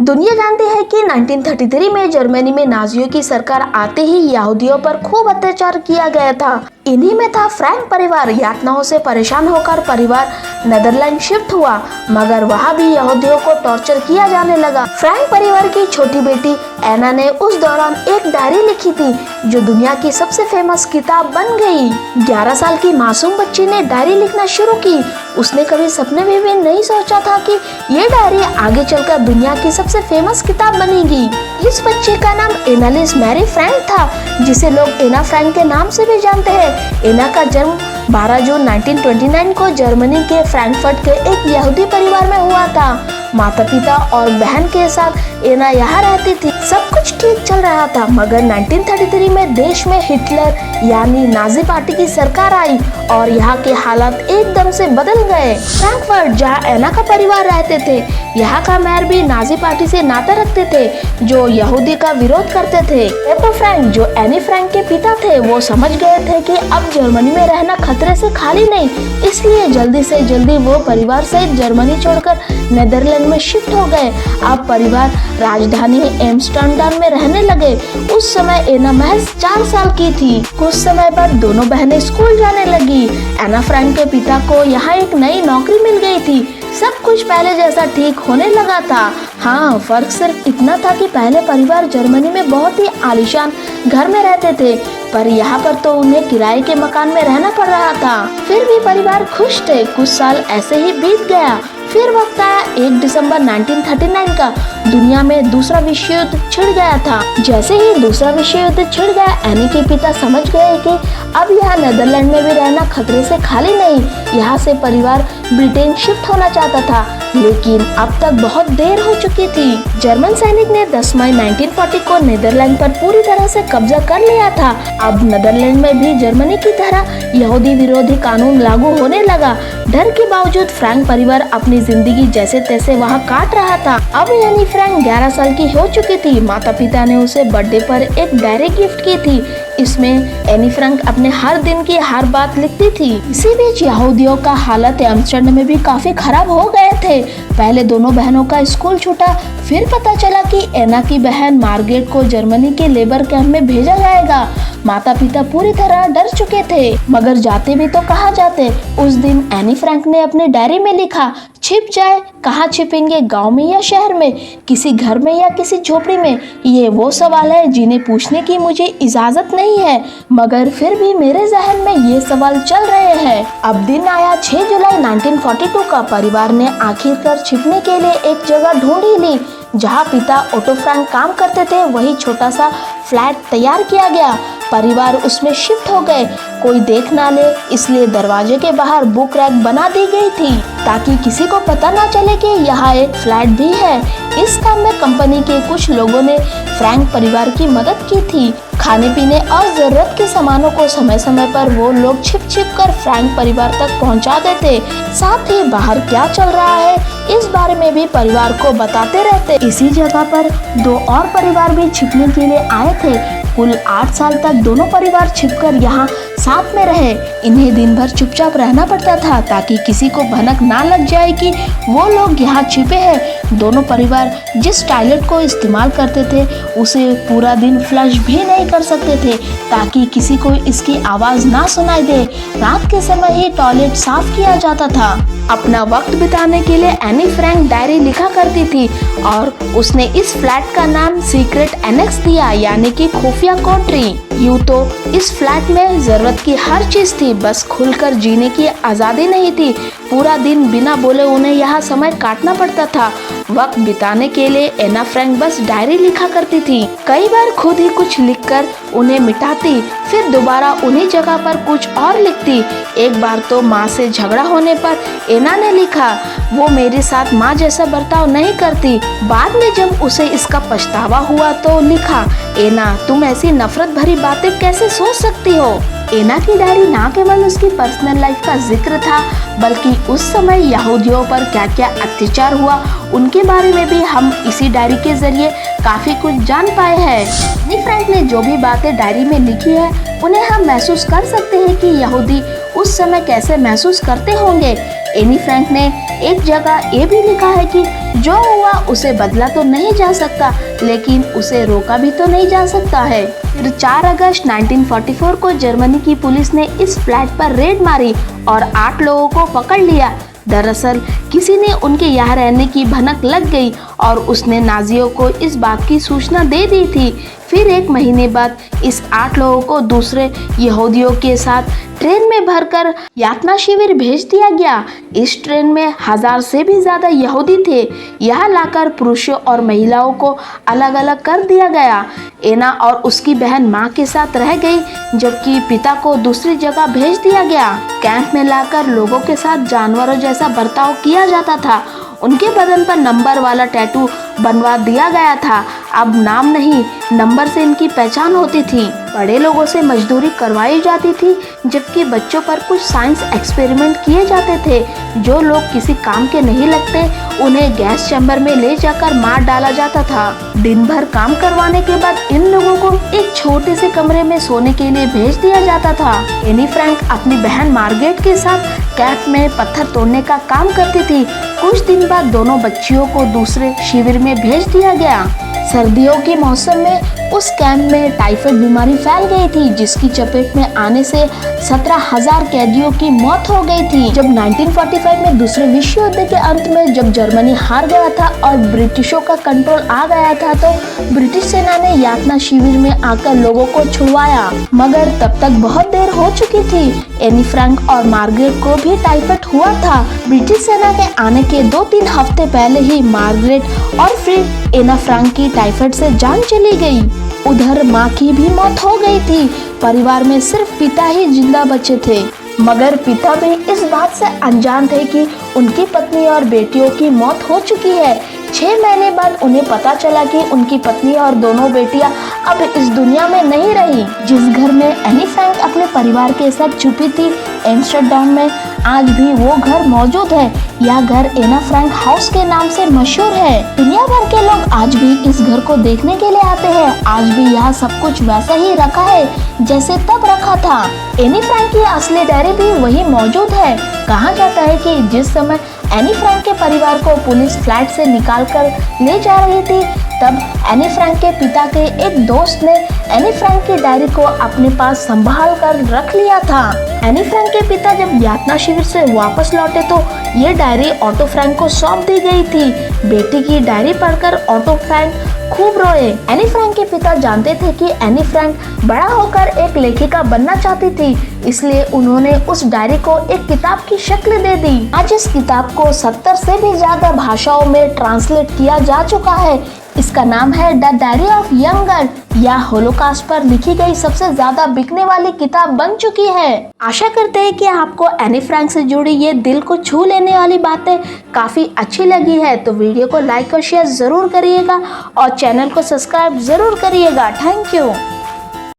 दुनिया जानती है कि 1933 में जर्मनी में नाजियों की सरकार आते ही यहूदियों पर खूब अत्याचार किया गया था। इन्हीं में था फ्रैंक परिवार। यातनाओं से परेशान होकर परिवार नेदरलैंड शिफ्ट हुआ, मगर वहाँ भी यहूदियों को टॉर्चर किया जाने लगा। फ्रैंक परिवार की छोटी बेटी एना ने उस दौरान एक डायरी लिखी थी, जो दुनिया की सबसे फेमस किताब बन गई। 11 साल की मासूम बच्ची ने डायरी लिखना शुरू की। उसने कभी सपने में भी नहीं सोचा था कि ये डायरी आगे चलकर दुनिया की सबसे फेमस किताब बनेगी। इस बच्चे का नाम एनालिस मैरी फ्रैंक था, जिसे लोग एना फ्रैंक के नाम से भी जानते हैं। एना का जन्म 12 जून 1929 को जर्मनी के फ्रैंकफर्ट के एक यहूदी परिवार में हुआ था। माता पिता और बहन के साथ एना यहाँ रहती थी। सब कुछ ठीक चल रहा था, मगर 1933 में देश में हिटलर यानी नाजी पार्टी की सरकार आई और यहाँ के हालात एकदम से बदल गए। फ्रैंकफर्ट, जहाँ एना का परिवार रहते थे, यहाँ का मेयर भी नाजी पार्टी से नाता रखते थे, जो यहूदी का विरोध करते थे। ओटो फ्रैंक, जो एनी फ्रैंक के पिता थे, वो समझ गए थे कि अब जर्मनी में रहना खतरे से खाली नहीं, इसलिए जल्दी से जल्दी वो परिवार सहित जर्मनी छोड़कर नेदरलैंड में शिफ्ट हो गए। अब परिवार राजधानी एम्स्टर्डम में रहने लगे। उस समय एना महज 4 साल की थी। कुछ समय बाद दोनों बहनें स्कूल जाने लगी। एना फ्रैंक के पिता को यहाँ एक नई नौकरी मिल गई थी। सब कुछ पहले जैसा ठीक होने लगा था। हाँ, फर्क सिर्फ इतना था कि पहले परिवार जर्मनी में बहुत ही आलीशान घर में रहते थे, पर यहाँ पर तो उन्हें किराए के मकान में रहना पड़ रहा था। फिर भी परिवार खुश थे। कुछ साल ऐसे ही बीत गया। फिर वक्त आया 1 दिसंबर 1939 का। दुनिया में दूसरा विश्व युद्ध छिड़ गया था। जैसे ही दूसरा विश्व युद्ध छिड़ गया, एनी के पिता समझ गए कि अब यहाँ नेदरलैंड में भी रहना खतरे से खाली नहीं। यहाँ से परिवार ब्रिटेन शिफ्ट होना चाहता था, लेकिन अब तक बहुत देर हो चुकी थी। जर्मन सैनिक ने 10 मई 1940 को नेदरलैंड पर पूरी तरह से कब्जा कर लिया था। अब नेदरलैंड में भी जर्मनी की तरह यहूदी विरोधी कानून लागू होने लगा। डर के बावजूद फ्रैंक परिवार अपनी जिंदगी जैसे तैसे वहाँ काट रहा था। अब यानी फ्रैंक 11 साल की हो चुकी थी। माता पिता ने उसे बर्थडे पर एक डायरी गिफ्ट की थी। इसमें एनी फ्रैंक अपने हर दिन की हर बात लिखती थी। इसी बीच यहूदियों का हालत एम्स्टर्डम में भी काफी खराब हो गए थे। पहले दोनों बहनों का स्कूल छूटा, फिर पता चला कि एना की बहन मार्गरेट को जर्मनी के लेबर कैंप में भेजा जाएगा। माता पिता पूरी तरह डर चुके थे, मगर जाते भी तो कहाँ जाते। उस दिन एनी फ्रैंक ने अपने डायरी में लिखा, छिप जाए, कहाँ छिपेंगे, गांव में या शहर में, किसी घर में या किसी झोपड़ी में, ये वो सवाल है जिन्हें पूछने की मुझे इजाजत नहीं है, मगर फिर भी मेरे जहन में ये सवाल चल रहे हैं। अब दिन आया 6 जुलाई 1942 का। परिवार ने आखिरकार छिपने के लिए एक जगह ढूंढ ही ली। जहाँ पिता ओटो फ्रैंक काम करते थे, वही छोटा सा फ्लैट तैयार किया गया। परिवार उसमें शिफ्ट हो गए। कोई देख ना ले, इसलिए दरवाजे के बाहर बुक रैक बना दी गई थी, ताकि किसी को पता ना चले कि यहाँ एक फ्लैट भी है। इस काम में कंपनी के कुछ लोगों ने फ्रैंक परिवार की मदद की थी। खाने पीने और जरूरत के सामानों को समय समय पर वो लोग छिप छिप कर फ्रैंक परिवार तक पहुंचा देते। साथ ही बाहर क्या चल रहा है, इस बारे में भी परिवार को बताते रहते। इसी जगह पर 2 और परिवार भी छिपने के लिए आए थे। कुल 8 साल तक दोनों परिवार छिपकर यहाँ साथ में रहे। इन्हें दिन भर चुपचाप रहना पड़ता था, ताकि किसी को भनक ना लग जाए कि वो लोग यहाँ छिपे हैं। दोनों परिवार जिस टॉयलेट को इस्तेमाल करते थे, उसे पूरा दिन फ्लश भी नहीं कर सकते थे, ताकि किसी को इसकी आवाज ना सुनाई दे। रात के समय ही टॉयलेट साफ किया जाता था। अपना वक्त बिताने के लिए एनी फ्रैंक डायरी लिखा करती थी, और उसने इस फ्लैट का नाम सीक्रेट एनेक्स दिया, यानी कि खुफिया कोठरी। यूं तो इस फ्लैट में जरूरत की हर चीज थी, बस खुलकर जीने की आजादी नहीं थी। पूरा दिन बिना बोले उन्हें यहाँ समय काटना पड़ता था। वक्त बिताने के लिए एना फ्रैंक बस डायरी लिखा करती थी। कई बार खुद ही कुछ लिखकर उन्हें मिटाती, फिर दोबारा उन्हीं जगह पर कुछ और लिखती। एक बार तो माँ से झगड़ा होने पर एना ने लिखा, वो मेरे साथ माँ जैसा बर्ताव नहीं करती। बाद में जब उसे इसका पछतावा हुआ तो लिखा, एना तुम ऐसी नफरत भरी बातें कैसे सोच सकती हो। एना की डायरी न केवल उसकी पर्सनल लाइफ का जिक्र था, बल्कि उस समय यहूदियों पर क्या क्या अत्याचार हुआ, उनके बारे में भी हम इसी डायरी के जरिए काफी कुछ जान पाए हैं। एनी फ्रैंक ने जो भी बातें डायरी में लिखी है, उन्हें हम महसूस कर सकते हैं कि यहूदी उस समय कैसे महसूस करते होंगे। एनी फ्रैंक ने एक जगह ये भी लिखा है कि जो हुआ उसे बदला तो नहीं जा सकता, लेकिन उसे रोका भी तो नहीं जा सकता है। फिर 4 अगस्त 1944 को जर्मनी की पुलिस ने इस फ्लैट पर रेड मारी और 8 लोगों को पकड़ लिया। दरअसल किसी ने उनके यहाँ रहने की भनक लग गई और उसने नाजियों को इस बात की सूचना दे दी थी। फिर 1 महीने बाद इस 8 लोगों को दूसरे यहूदियों के साथ ट्रेन में भरकर यातना शिविर भेज दिया गया। इस ट्रेन में 1000 से भी ज्यादा यहूदी थे। यहाँ लाकर पुरुषों और महिलाओं को अलग अलग कर दिया गया। एना और उसकी बहन माँ के साथ रह गई, जबकि पिता को दूसरी जगह भेज दिया गया। कैंप में लाकर लोगों के साथ जानवरों जैसा बर्ताव किया जाता था। उनके बदन पर नंबर वाला टैटू बनवा दिया गया था। अब नाम नहीं, नंबर से इनकी पहचान होती थी। बड़े लोगों से मजदूरी करवाई जाती थी, जबकि बच्चों पर कुछ साइंस एक्सपेरिमेंट किए जाते थे। जो लोग किसी काम के नहीं लगते उन्हें गैस चैम्बर में ले जाकर मार डाला जाता था। दिन भर काम करवाने के बाद इन लोगों को एक छोटे से कमरे में सोने के लिए भेज दिया जाता था। एनी फ्रैंक अपनी बहन मार्गरेट के साथ कैंप में पत्थर तोड़ने का काम करती थी। कुछ दिन बाद दोनों बच्चियों को दूसरे शिविर में भेज दिया गया। सर्दियों के मौसम में उस कैंप में टाइफाइड बीमारी फैल गई थी, जिसकी चपेट में आने से 17,000 कैदियों की मौत हो गई थी। जब 1945 में दूसरे विश्व युद्ध के अंत में जब जर्मनी हार गया था और ब्रिटिशों का कंट्रोल आ गया था, तो ब्रिटिश सेना ने यातना शिविर में आकर लोगों को छुड़वाया, मगर तब तक बहुत देर हो चुकी थी। एनी फ्रैंक और मार्गरेट को भी टाइफाइड हुआ था। ब्रिटिश सेना के आने के 2-3 हफ्ते पहले ही मार्गरेट और फिर एना फ्रैंक की टाइफाइड से जान चली गई। उधर माँ की भी मौत हो गई थी। परिवार में सिर्फ पिता ही जिंदा बचे थे, मगर पिता भी इस बात से अनजान थे कि उनकी पत्नी और बेटियों की मौत हो चुकी है। 6 महीने बाद उन्हें पता चला कि उनकी पत्नी और दोनों बेटियां अब इस दुनिया में नहीं रही। जिस घर में एनी फ्रैंक अपने परिवार के साथ छुपी थी एम्स्टर्डम में, आज भी वो घर मौजूद है। यह घर एना फ्रैंक हाउस के नाम से मशहूर है। दुनिया भर के लोग आज भी इस घर को देखने के लिए आते हैं। आज भी यहाँ सब कुछ वैसा ही रखा है जैसे तब रखा था। एनी फ्रैंक की असली डायरी भी वही मौजूद है। कहा जाता है कि जिस समय एनी फ्रैंक के परिवार को पुलिस फ्लैट से निकाल कर ले जा रही थी, तब एनी फ्रैंक के पिता के एक दोस्त ने एनी फ्रैंक की डायरी को अपने पास संभाल कर रख लिया था। एनी फ्रैंक के पिता जब यातना शिविर से वापस लौटे तो ये डायरी ऑटो फ्रैंक को सौंप दी गई थी। बेटी की डायरी पढ़कर ऑटो फ्रैंक खूब रोए। एनी फ्रैंक के पिता जानते थे कि एनी फ्रैंक बड़ा होकर एक लेखिका बनना चाहती थी, इसलिए उन्होंने उस डायरी को एक किताब की शक्ल दे दी। आज इस किताब को 70 से भी ज्यादा भाषाओं में ट्रांसलेट किया जा चुका है। इसका नाम है the diary of young girl. यह होलोकॉस्ट पर लिखी गई सबसे ज्यादा बिकने वाली किताब बन चुकी है। आशा करते हैं कि आपको एनी फ्रैंक से जुड़ी ये दिल को छू लेने वाली बातें काफी अच्छी लगी है, तो वीडियो को लाइक और शेयर जरूर करिएगा और चैनल को सब्सक्राइब जरूर करिएगा। Thank you.